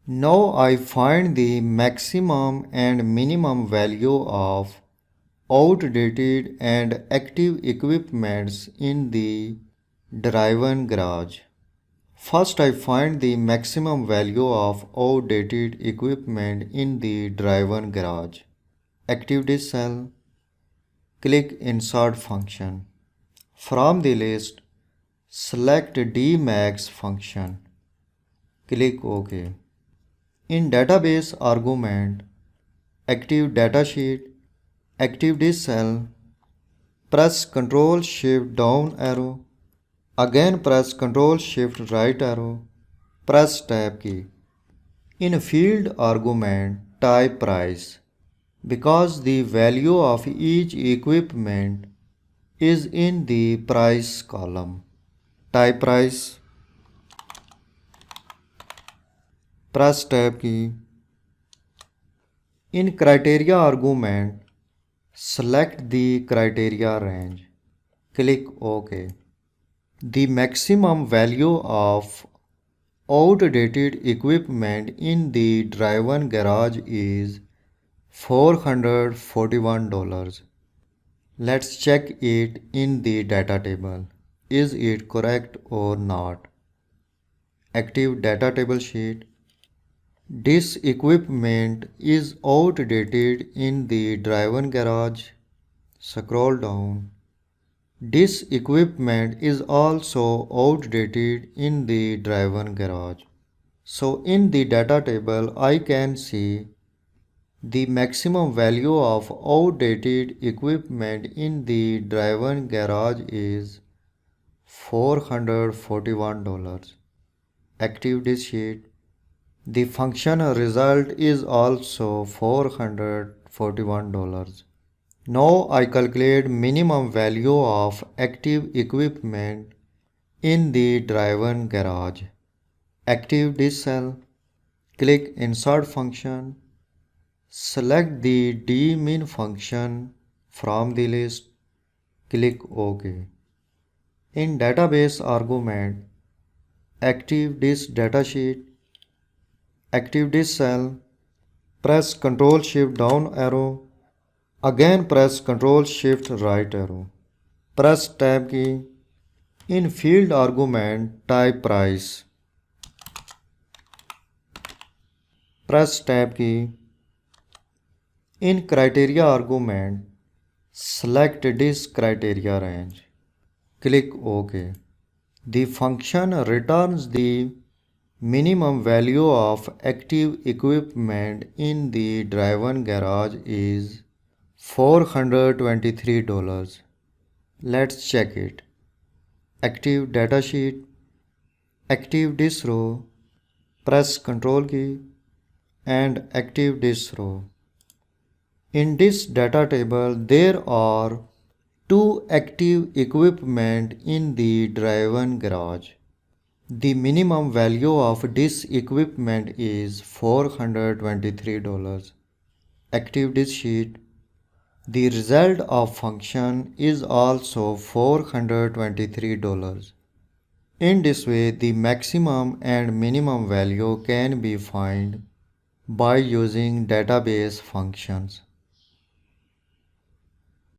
Now I find the maximum and minimum value of outdated and active equipments in the driven garage. First, I find the maximum value of outdated equipment in the driven garage. Active disk cell. Click Insert function. From the list, select DMAX function. Click OK. In database argument, active datasheet, active disk cell, press Ctrl Shift down arrow. Again press Ctrl Shift right arrow. Press Tab key. In field argument, type price. Because the value of each equipment is in the price column. Type price. Press Tab key. In criteria argument, select the criteria range. Click OK. The maximum value of outdated equipment in the driven garage is $441. Let's check it in the data table. Is it correct or not? Active data table sheet. This equipment is outdated in the driven garage. Scroll down. This equipment is also outdated in the driven garage. So in the data table I can see the maximum value of outdated equipment in the driven garage is $441. Active disk sheet. The function result is also $441. Now I calculate minimum value of active equipment in the driven garage. Active disk cell. Click Insert function. Select the DMIN function from the list. Click OK. In database argument, active disk datasheet, active disk cell, press Ctrl Shift down arrow. Again press Ctrl Shift right arrow. Press Tab key. In field argument, type price. Press Tab key. In criteria argument, select disk criteria range. Click OK. The function returns the minimum value of active equipment in the driven garage is $423. Let's check it. Active datasheet, active disk row, press Ctrl key and active disk row. In this data table there are two active equipment in the driven garage. The minimum value of this equipment is $423. Active disk sheet. The result of function is also $423. In this way, the maximum and minimum value can be found by using database functions.